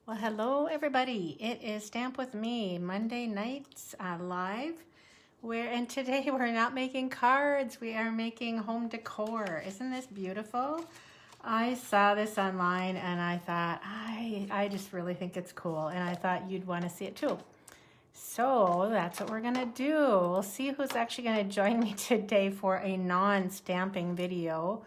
Well, hello everybody. It is Stamp with Me, Monday nights live. And today we're not making cards, we are making home decor. Isn't this beautiful? I saw this online and I thought, I just really think it's cool, and I thought you'd want to see it too. So that's what we're gonna do. We'll see who's actually gonna join me today for a non-stamping video.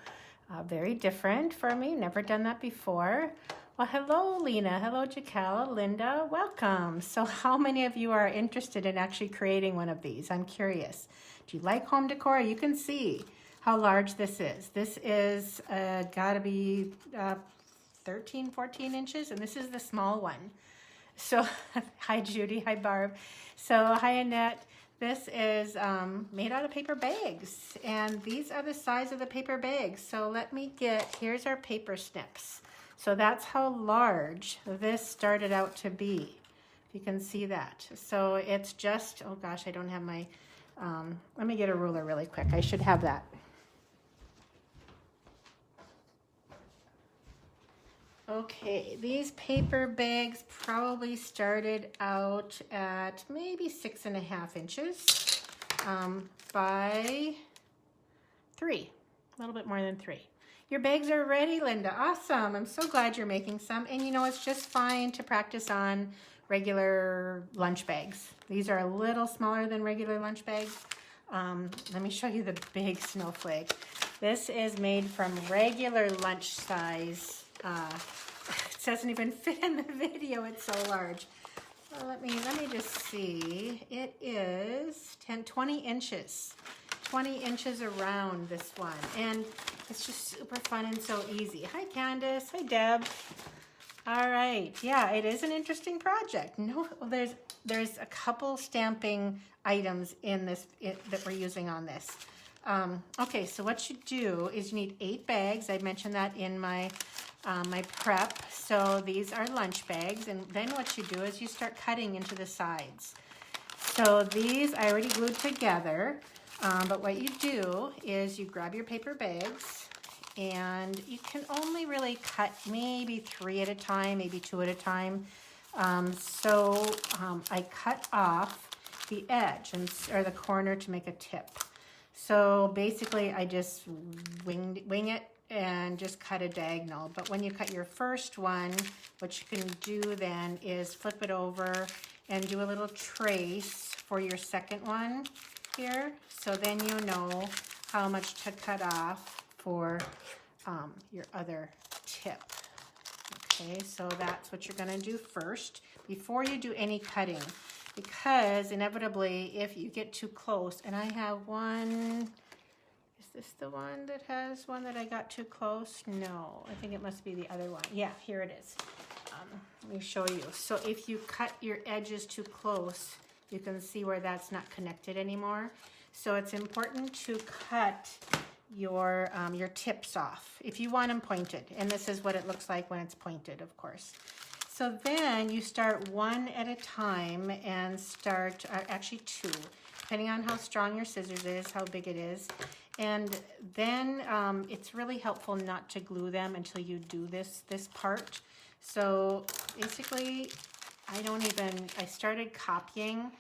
Very different for me, never done that before. Well, hello, Lena. Hello, Jaquel. Linda, welcome. So how many of you are interested in actually creating one of these? I'm curious. Do you like home decor? You can see how large this is. This is gotta be 13, 14 inches, and this is the small one. So, hi, Judy. Hi, Barb. So, hi, Annette. This is made out of paper bags, and these are the size of the paper bags. So here's our paper snips. So that's how large this started out to be. You can see that. So it's just, oh gosh, I don't have my, let me get a ruler really quick. I should have that. Okay, these paper bags probably started out at maybe 6.5 inches by 3, a little bit more than 3. Your bags are ready, Linda. Awesome. I'm so glad you're making some. And you know, it's just fine to practice on regular lunch bags. These are a little smaller than regular lunch bags. Let me show you the big snowflake. This is made from regular lunch size. It doesn't even fit in the video. It's so large. Well, let me just see. It is 20 inches. 20 inches around, this one, and it's just super fun and so easy. Hi, Candace. Hi, Deb. All right, yeah, it is an interesting project. No, there's a couple stamping items in this that we're using on this. Okay, so what you do is you need 8 bags. I mentioned that in my my prep. So these are lunch bags, and then what you do is you start cutting into the sides. So these I already glued together. But what you do is you grab your paper bags, and you can only really cut maybe 3 at a time, maybe 2 at a time. I cut off the edge or the corner to make a tip. So basically I just wing it and just cut a diagonal. But when you cut your first one, what you can do then is flip it over and do a little trace for your second one here, so then you know how much to cut off for your other tip. Okay, so that's what you're going to do first before you do any cutting, because inevitably if you get too close, and I have one, is this the one that has one that I got too close? No, I think it must be the other one. Yeah, here it is. Let me show you. So if you cut your edges too close, you can see where that's not connected anymore. So it's important to cut your tips off if you want them pointed. And this is what it looks like when it's pointed, of course. So then you start 1 at a time and start, actually 2, depending on how strong your scissors is, how big it is. And then it's really helpful not to glue them until you do this part. So basically, I started copying,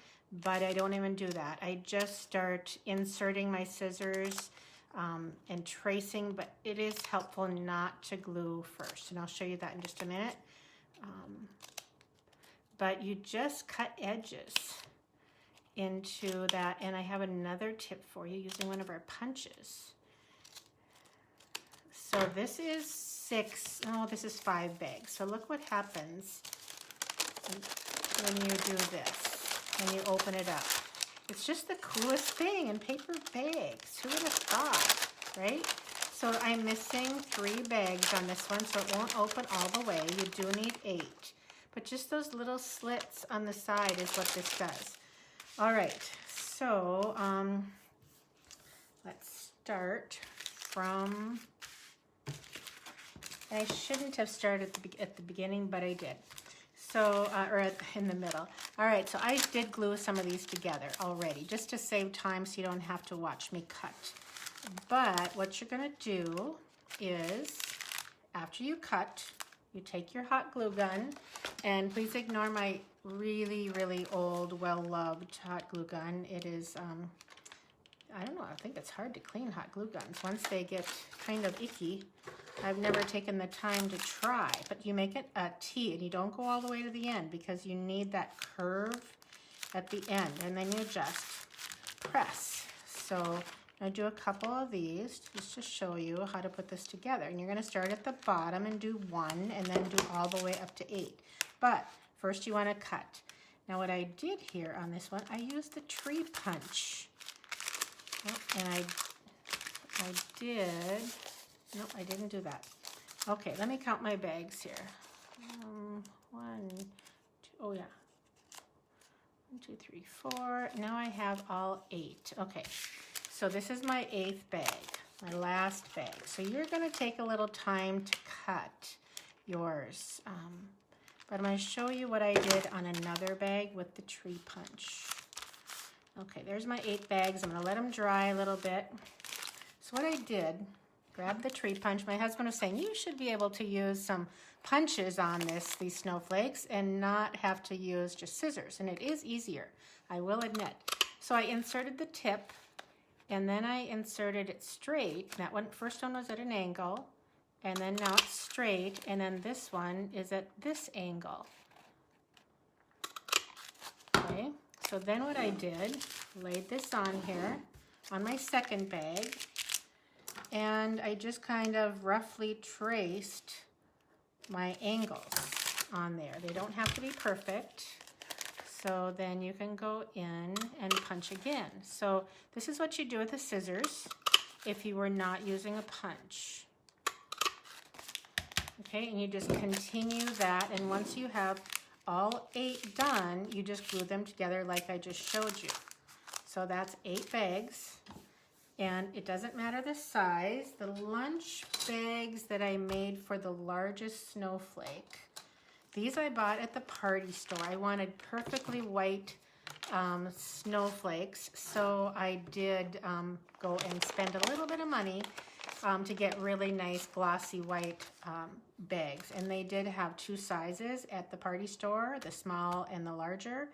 but I don't even do that. I just start inserting my scissors and tracing, but it is helpful not to glue first. And I'll show you that in just a minute. But you just cut edges into that. And I have another tip for you using one of our punches. So this is this is 5 bags. So look what happens when you do this, when you open it up. It's just the coolest thing in paper bags. Who would have thought, right? So I'm missing 3 bags on this one, so it won't open all the way. You do need 8. But just those little slits on the side is what this does. All right, so let's start from, I shouldn't have started at the beginning, but I did. So, in the middle. All right, so I did glue some of these together already, just to save time so you don't have to watch me cut. But what you're gonna do is, after you cut, you take your hot glue gun, and please ignore my really, really old, well-loved hot glue gun. It is, I don't know, I think it's hard to clean hot glue guns. Once they get kind of icky, I've never taken the time to try. But you make it a T, and you don't go all the way to the end because you need that curve at the end, and then you just press. So I do a couple of these just to show you how to put this together. And you're going to start at the bottom and do 1 and then do all the way up to 8. But first you want to cut. Now what I did here on this one, I used the tree punch. Oh, and I did, no, I didn't do that. Okay, let me count my bags here. 1, 2, oh yeah. 1, 2, 3, 4. Now I have all 8. Okay. So this is my 8th bag, my last bag. So you're going to take a little time to cut yours. But I'm going to show you what I did on another bag with the tree punch. Okay, there's my 8 bags. I'm going to let them dry a little bit. So what I did, grab the tree punch. My husband was saying, you should be able to use some punches on these snowflakes and not have to use just scissors. And it is easier, I will admit. So I inserted the tip. And then I inserted it straight. That one, first one was at an angle, and then now it's straight, and then this one is at this angle. Okay, so then what I did, laid this on here, on my second bag, and I just kind of roughly traced my angles on there. They don't have to be perfect. So then you can go in and punch again. So this is what you do with the scissors if you were not using a punch. Okay, and you just continue that, and once you have all 8 done, you just glue them together like I just showed you. So that's 8 bags, and it doesn't matter the size. The lunch bags that I made for the largest snowflake, these I bought at the party store. I wanted perfectly white snowflakes, so I did go and spend a little bit of money to get really nice glossy white bags. And they did have 2 sizes at the party store, the small and the larger.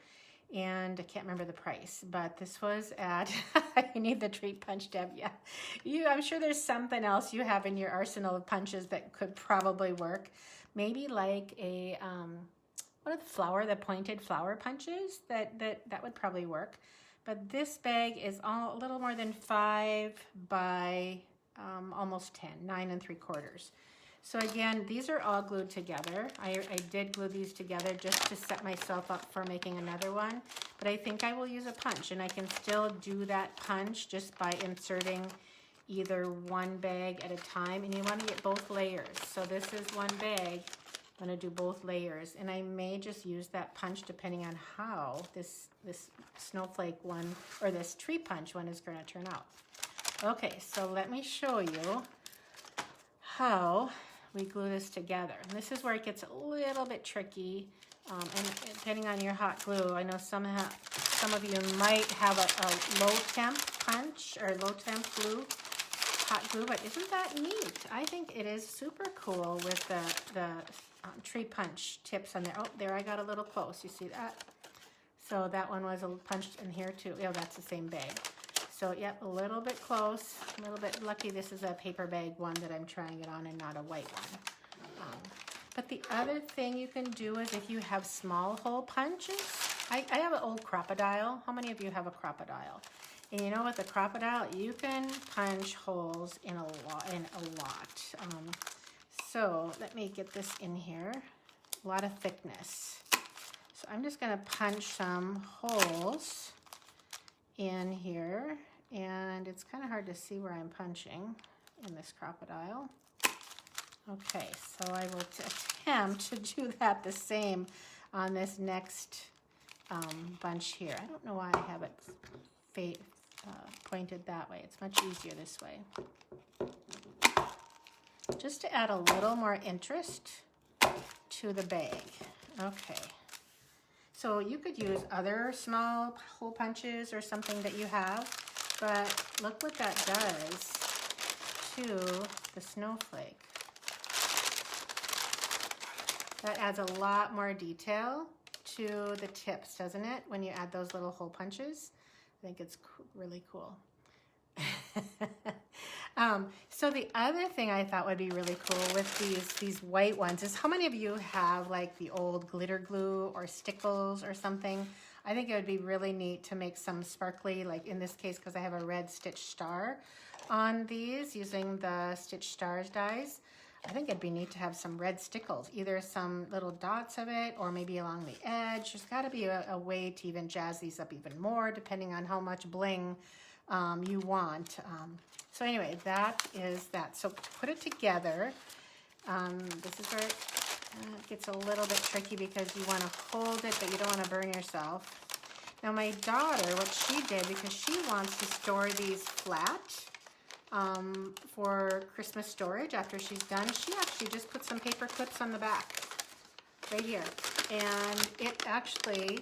And I can't remember the price, but this was at, you need the tree punch, Deb, yeah. I'm sure there's something else you have in your arsenal of punches that could probably work. Maybe like a, what are the pointed flower punches? That would probably work. But this bag is a little more than 5 by almost 10, 9 3/4. So again, these are all glued together. I did glue these together just to set myself up for making another one. But I think I will use a punch, and I can still do that punch just by inserting either one bag at a time, and you want to get both layers. So this is one bag. I'm going to do both layers, and I may just use that punch depending on how this snowflake one or this tree punch one is going to turn out. Okay, so let me show you how we glue this together. And this is where it gets a little bit tricky, and depending on your hot glue, I know some of you might have a low temp punch or low temp glue. Hot glue, but isn't that neat? I think it is super cool with the tree punch tips on there. Oh, there I got a little close. You see that? So that one was punched in here too. Oh, that's the same bag. So yep, a little bit close, a little bit lucky. This is a paper bag one that I'm trying it on and not a white one. But the other thing you can do is if you have small hole punches. I have an old crocodile. How many of you have a crocodile? And you know, with the crocodile, you can punch holes in a lot. So let me get this in here. A lot of thickness. So I'm just going to punch some holes in here, and it's kind of hard to see where I'm punching in this crocodile. Okay, so I will attempt to do that the same on this next bunch here. I don't know why I have it pointed that way. It's much easier this way. Just to add a little more interest to the bag. Okay. So you could use other small hole punches or something that you have, but look what that does to the snowflake. That adds a lot more detail to the tips, doesn't it? When you add those little hole punches. I think it's really cool. So the other thing I thought would be really cool with these white ones is, how many of you have like the old glitter glue or stickles or something? I think it would be really neat to make some sparkly, like in this case, because I have a red stitch star on these using the Stitch Stars dies. I think it'd be neat to have some red stickles, either some little dots of it or maybe along the edge. There's got to be a way to even jazz these up even more, depending on how much bling you want. So anyway, that is that. So put it together. This is where it gets a little bit tricky because you want to hold it, but you don't want to burn yourself. Now my daughter, what she did, because she wants to store these flat for Christmas storage after she's done, she actually just put some paper clips on the back, right here. And it actually,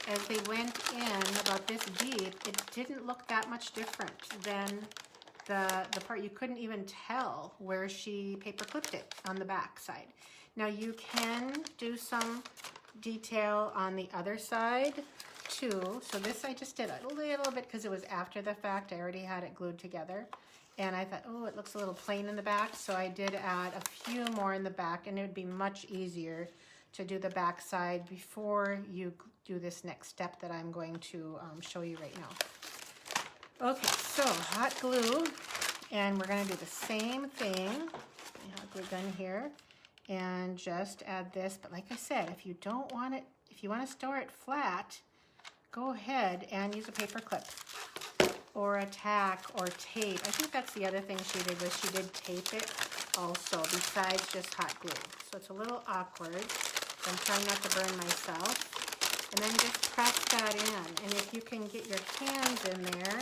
as they went in about this deep, it didn't look that much different than the part. You couldn't even tell where she paper clipped it on the back side. Now you can do some detail on the other side too. So this I just did a little bit because it was after the fact. I already had it glued together. And I thought, oh, it looks a little plain in the back. So I did add a few more in the back, and it would be much easier to do the back side before you do this next step that I'm going to show you right now. Okay, so hot glue, and we're going to do the same thing. Hot glue gun here, and just add this. But like I said, if you don't want it, if you want to store it flat, go ahead and use a paper clip or a tack or tape. I think that's the other thing she did, was she did tape it also besides just hot glue. So it's a little awkward. I'm trying not to burn myself. And then just press that in. And if you can get your hands in there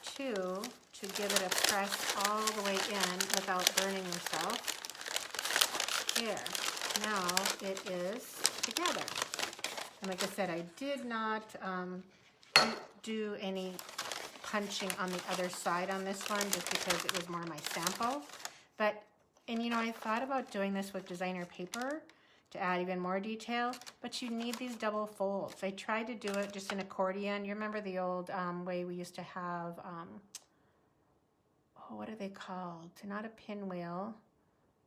too, to give it a press all the way in without burning yourself. There. Now it is together. And like I said, I did not do any punching on the other side on this one, just because it was more my sample. But, and you know, I thought about doing this with designer paper to add even more detail, but you need these double folds. I tried to do it just an accordion. You remember the old way we used to have, oh, what are they called? Not a pinwheel,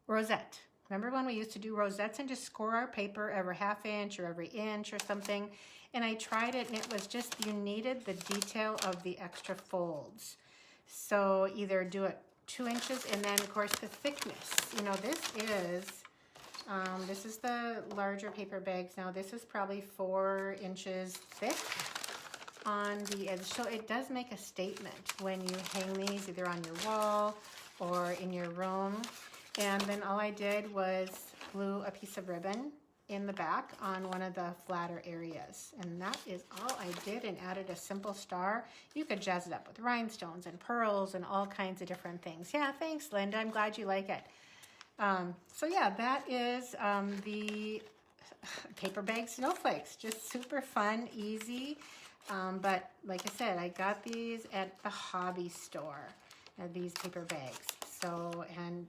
rosette. Remember when we used to do rosettes and just score our paper every half inch or every inch or something? And I tried it, and it was just, you needed the detail of the extra folds. So either do it 2 inches, and then of course the thickness. You know, this is the larger paper bags. Now this is probably 4 inches thick on the edge. So it does make a statement when you hang these either on your wall or in your room. And then all I did was glue a piece of ribbon in the back on one of the flatter areas. And that is all I did, and added a simple star. You could jazz it up with rhinestones and pearls and all kinds of different things. Yeah, thanks, Linda. I'm glad you like it. So yeah, that is the paper bag snowflakes. Just super fun, easy. But like I said, I got these at the hobby store, these paper bags. So, and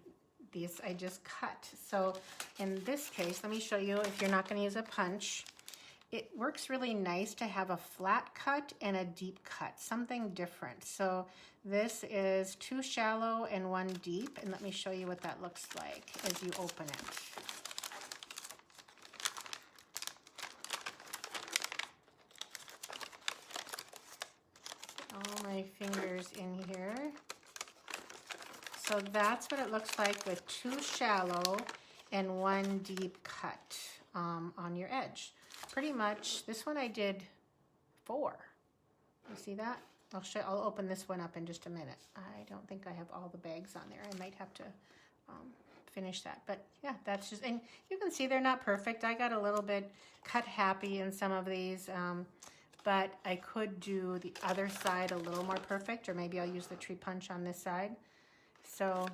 these I just cut. So in this case, let me show you, if you're not going to use a punch, it works really nice to have a flat cut and a deep cut, something different. So this is 2 shallow and 1 deep, and let me show you what that looks like as you open it. All my fingers in here. So that's what it looks like with 2 shallow and 1 deep cut on your edge. Pretty much, this one I did 4. You see that? I'll open this one up in just a minute. I don't think I have all the bags on there. I might have to finish that. But yeah, that's just, and you can see they're not perfect. I got a little bit cut happy in some of these, but I could do the other side a little more perfect, or maybe I'll use the tree punch on this side. So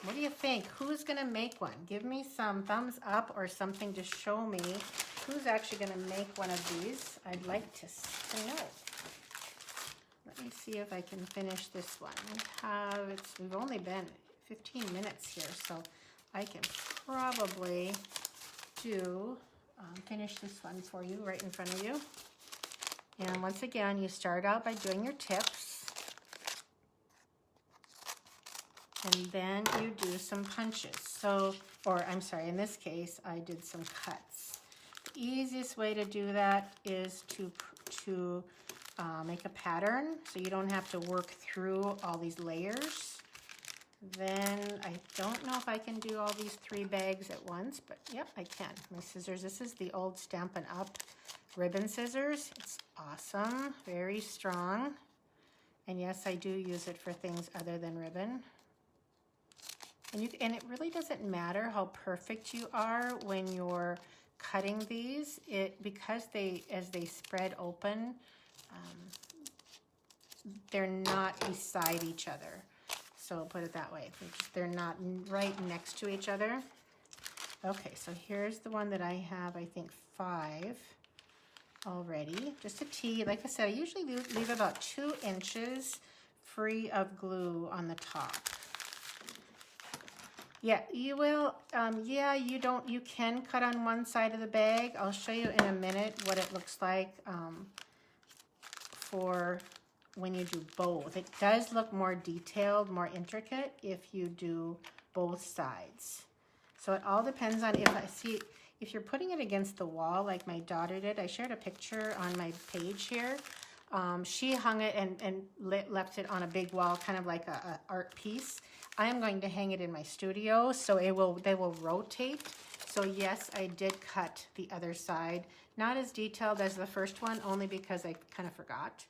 what do you think? Who's gonna make one? Give me some thumbs up or something to show me who's actually gonna make one of these. I'd like to know. Let me see if I can finish this one. We've only been 15 minutes here, so I can probably do finish this one for you right in front of you. And once again, you start out by doing your tips. And then you do some punches. So, or I'm sorry, in this case, I did some cuts. The easiest way to do that is to make a pattern so you don't have to work through all these layers. Then I don't know if I can do all these 3 bags at once, but yep, I can. My scissors, this is the old Stampin' Up! Ribbon scissors. It's awesome, very strong. And yes, I do use it for things other than ribbon. And it really doesn't matter how perfect you are when you're cutting these. Because as they spread open, they're not beside each other. So put it that way. They're not right next to each other. Okay, so here's the one that I have, I think 5 already. Just a T. Like I said, I usually leave about 2 inches free of glue on the top. Yeah, you will. Yeah, you can cut on one side of the bag. I'll show you in a minute what it looks like for when you do both. It does look more detailed, more intricate if you do both sides. So it all depends on if you're putting it against the wall like my daughter did. I shared a picture on my page here. She hung it and left it on a big wall, kind of like a art piece. I am going to hang it in my studio, so they will rotate. So yes, I did cut the other side. Not as detailed as the first one, only because I kind of forgot.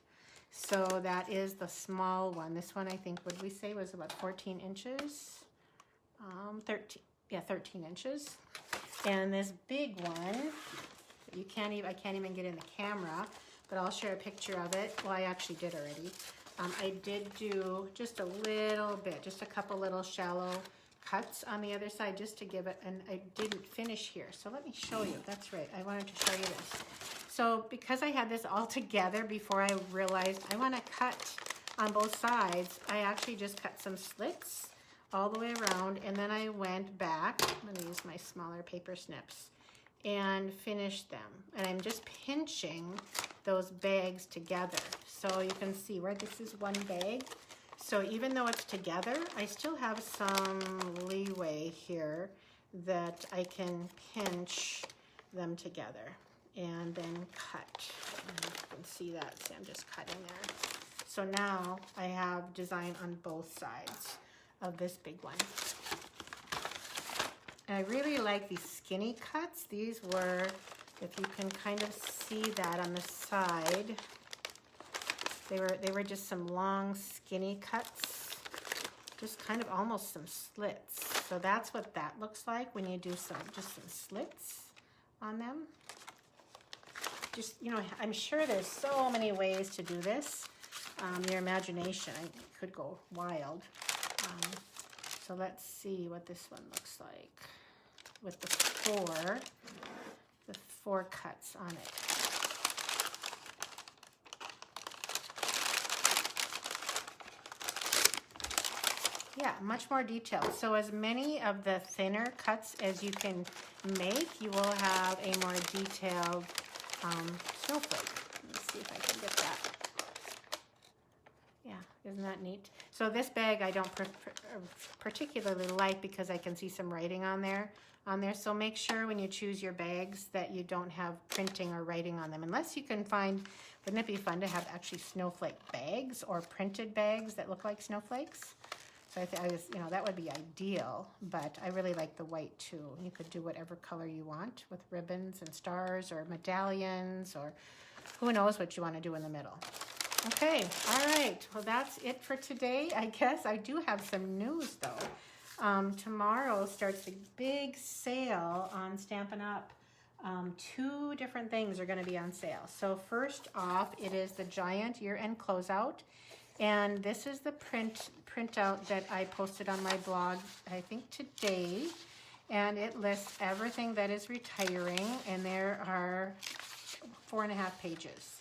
So that is the small one. This one I think, would we say, was about 14 inches? 13 inches. And this big one, I can't even get in the camera, but I'll share a picture of it. Well, I actually did already. I did do just a little bit, just a couple little shallow cuts on the other side just to give it, and I didn't finish here. So let me show you. That's right. I wanted to show you this. So because I had this all together before I realized I want to cut on both sides, I actually just cut some slits all the way around, and then I went back. I'm going to use my smaller paper snips and finish them. And I'm just pinching those bags together. So you can see where this is one bag. So even though it's together, I still have some leeway here that I can pinch them together and then cut. And you can see that. See, I'm just cutting there. So now I have design on both sides of this big one. And I really like these skinny cuts. These were, if you can kind of see that on the side, they were just some long skinny cuts, just kind of almost some slits. So that's what that looks like when you do just some slits on them. Just, I'm sure there's so many ways to do this. Your imagination could go wild. So let's see what this one looks like with the four cuts on it. Yeah, much more detailed. So as many of the thinner cuts as you can make, you will have a more detailed snowflake. Let me see if I can get that. Yeah, isn't that neat? So this bag I don't particularly like because I can see some writing on there. So make sure when you choose your bags that you don't have printing or writing on them. Unless you can find, wouldn't it be fun to have actually snowflake bags or printed bags that look like snowflakes? So that would be ideal, but I really like the white too. You could do whatever color you want with ribbons and stars or medallions, or who knows what you want to do in the middle. Okay, all right. Well, that's it for today, I guess. I do have some news though. Tomorrow starts a big sale on Stampin' Up. 2 different things are going to be on sale. So first off, it is the giant year-end closeout. And this is the printout that I posted on my blog, I think today. And it lists everything that is retiring, and there are 4.5 pages.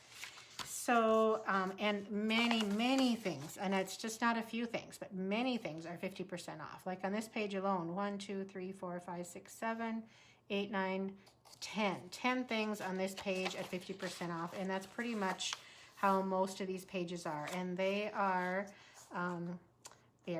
So, and many, many things, and it's just not a few things, but many things are 50% off. Like on this page alone, 1, 2, 3, 4, 5, 6, 7, 8, 9, 10 things on this page at 50% off, and that's pretty much how most of these pages are. And they are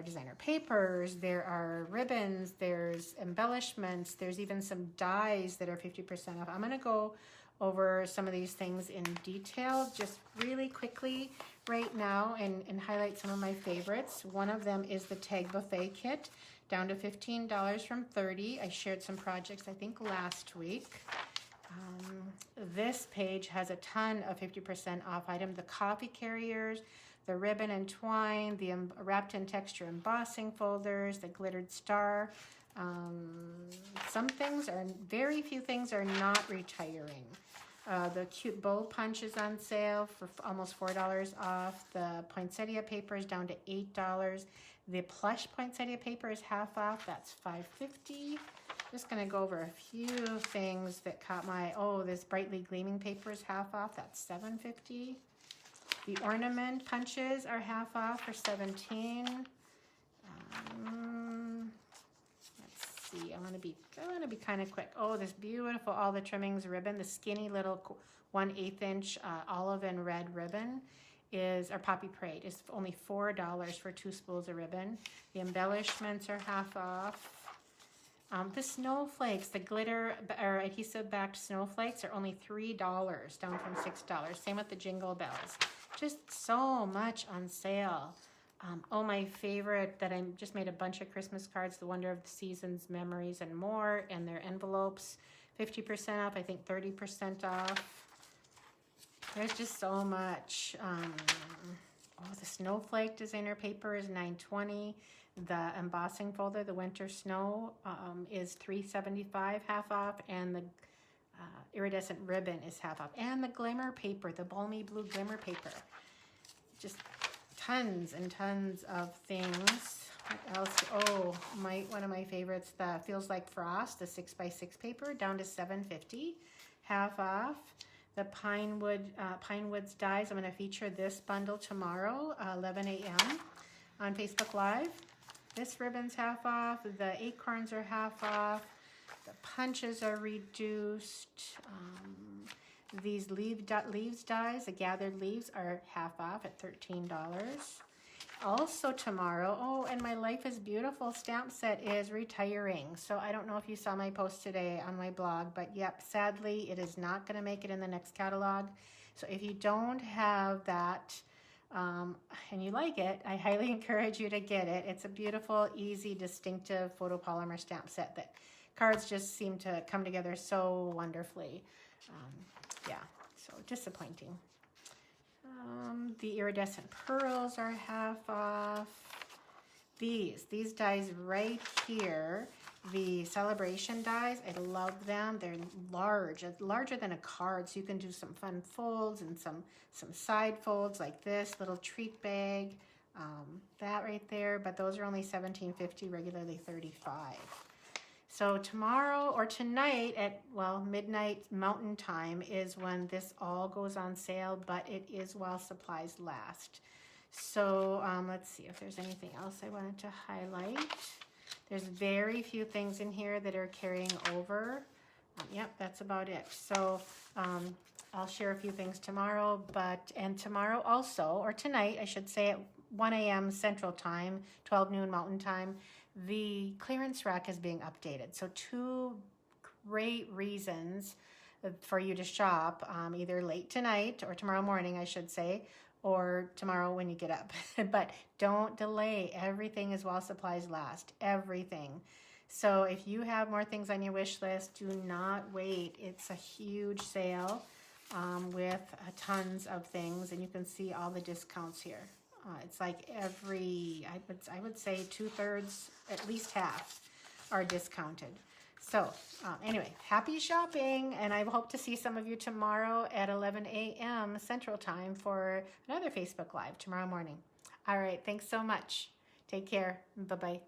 designer papers, there are ribbons, there's embellishments, there's even some dies that are 50% off. I'm going to go over some of these things in detail just really quickly right now and highlight some of my favorites. One of them is the Tag Buffet Kit, down to $15 from $30. I shared some projects I think last week. This page has a ton of 50% off items. The coffee carriers, the ribbon and twine, the wrapped in texture embossing folders, the glittered star. Some things are, very few things are not retiring. The cute bow punch is on sale for almost $4 off. The poinsettia paper is down to $8. The plush poinsettia paper is half off. That's $5.50. Just going to go over a few things that caught my, this brightly gleaming paper is half off. That's $7.50. The ornament punches are half off for $17. Let's see. I want to be kind of quick. Oh, this beautiful all the trimmings ribbon, the skinny little 1/8 inch olive and red ribbon or poppy parade is only $4 for 2 spools of ribbon. The embellishments are half off. The snowflakes, the glitter or adhesive backed snowflakes are only $3, down from $6. Same with the jingle bells. Just so much on sale. My favorite that I just made a bunch of Christmas cards, The Wonder of the Seasons, Memories, and More, and their envelopes, 50% off, I think 30% off. There's just so much. The snowflake designer paper is $9.20. The embossing folder, the winter snow, is $3.75, half off, and the iridescent ribbon is half off. And the glimmer paper, the balmy blue glimmer paper. Just tons and tons of things. What else? One of my favorites, the Feels Like Frost, the 6x6 paper, down to $7.50, half off. The Pinewoods dies, I'm going to feature this bundle tomorrow, 11 a.m. on Facebook Live. This ribbon's half off. The acorns are half off. The punches are reduced. These leaves dies, the gathered leaves, are half off at $13. Also tomorrow, and my Life is Beautiful stamp set is retiring. So I don't know if you saw my post today on my blog, but yep, sadly, it is not going to make it in the next catalog. So if you don't have that, and you like it, I highly encourage you to get it. It's a beautiful, easy, distinctive photopolymer stamp set that cards just seem to come together so wonderfully. So disappointing. The iridescent pearls are half off. These dies right here, the celebration dies, I love them. They're larger than a card, so you can do some fun folds and some side folds like this little treat bag, that right there. But those are only $17.50, regularly $35. So tomorrow or tonight at midnight Mountain Time is when this all goes on sale, but it is while supplies last. So let's see if there's anything else I wanted to highlight. There's very few things in here that are carrying over. Yep, that's about it. So I'll share a few things tomorrow, and tomorrow also, or tonight, I should say, at 1 a.m. Central Time, 12 noon Mountain Time, the clearance rack is being updated. So 2 great reasons for you to shop, either late tonight or tomorrow morning, I should say, or tomorrow when you get up. But don't delay. Everything is while supplies last. Everything. So if you have more things on your wish list, do not wait. It's a huge sale with tons of things, and you can see all the discounts here. It's like I would say 2/3, at least half, are discounted. So anyway, happy shopping, and I hope to see some of you tomorrow at 11 a.m. Central Time for another Facebook Live tomorrow morning. All right, thanks so much. Take care. Bye-bye.